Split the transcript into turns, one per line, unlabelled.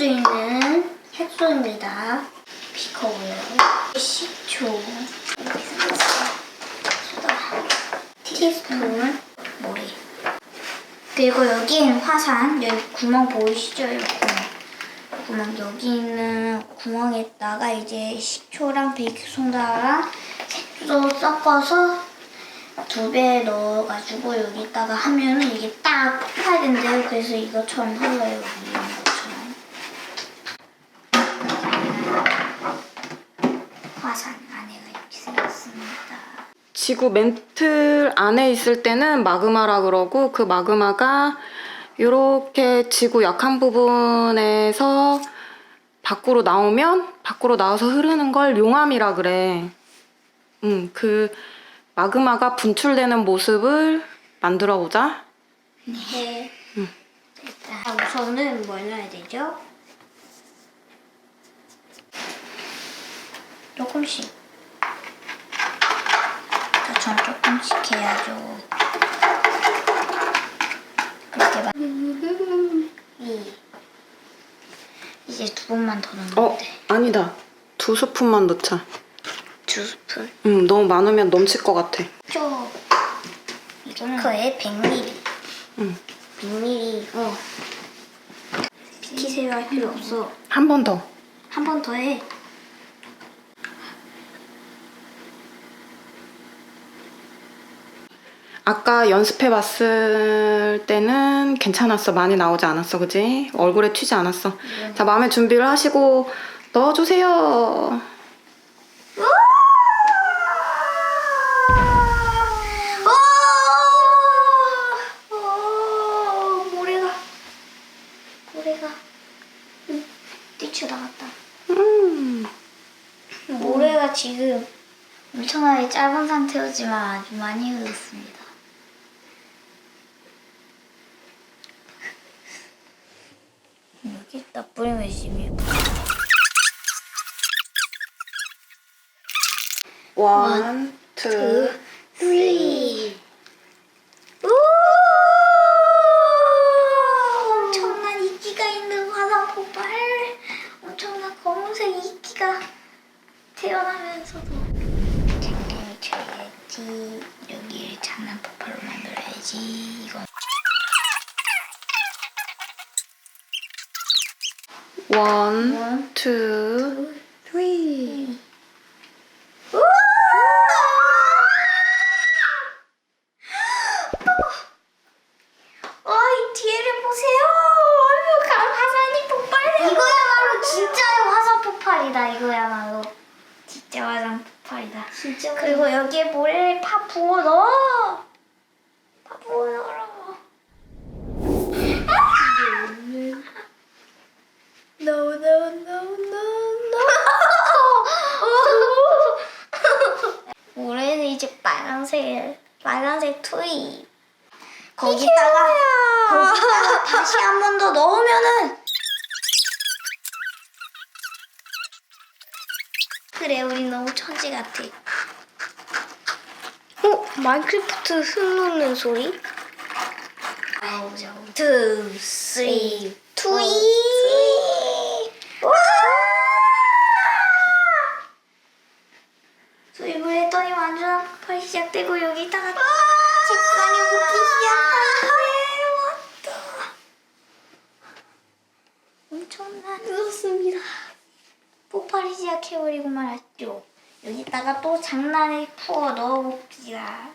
수 있는 색소입니다. 비커고요. 식초, 소다, 티스푼, 모리. 그리고 여기는 화산. 여기 구멍 보이시죠? 여기 구멍. 여기 있는 구멍에다가 이제 식초랑 베이킹소다랑 색소 섞어서 2배 넣어가지고 여기다가 하면은 이게 딱 폭발야 된대요. 그래서 이것처럼 흘러요. 여기 있는 것처럼. 화산 안에가 이렇게 생겼습니다.
지구 맨틀 안에 있을 때는 마그마라 그러고, 그 마그마가 이렇게 지구 약한 부분에서 밖으로 나와서 흐르는 걸 용암이라 그래. 그 마그마가 분출되는 모습을 만들어 보자.
네. 일단 우선은 뭘 넣어야 되죠? 조금씩. 전 조금씩 해야죠. 그렇게 이제 2번만 더 넣으면 돼.
아니다. 2스푼만 넣자.
2스푼?
너무 많으면 넘칠 것 같아.
이거는 그에 100ml. 100ml. 비키세요 할 필요 없어.
한 번 더.
한 번 더 해.
아까 연습해봤을 때는 괜찮았어. 많이 나오지 않았어. 그지? 얼굴에 튀지 않았어. 자, 마음의 준비를 하시고 넣어주세요.
모래가 뛰쳐나갔다. 모래가 지금 엄청나게 짧은 상태였지만 아주 많이 흘렀습니다. 여기다 뿌리면 심해.
1, 2,
3. 엄청난 이끼가 있는 화산 폭발. 엄청난 검은색 이끼가 태어나면서도 쟁쟁이 쳐야지. 여기를 장난 폭발로 만들어야지. 이건
1, 2, 3.
이 뒤에를 보세요. 완벽한 화산이 폭발해. 이거야말로 진짜의 화산 폭발이다. 이거야말로 진짜 화산 폭발이다. 진짜. 그리고 여기에 모래를 파 부어 넣어. 파 부어 넣으라고. No. 모래는 이제 빨간색 투입. 거기다가 다시 한 번 더 넣으면은 그래 우리 너무 천지 같아. 마인크래프트 흙 넣는 소리? 1, 2, 3, 투이. 수입을 했더니 완전 폭발이 시작되고 여기다가 책상이 붙기 시작하는데 엄청난 그렇습니다. 폭발이 시작해버리고 말았죠. 여기다가 또 장난을 풀어 넣어봅시다.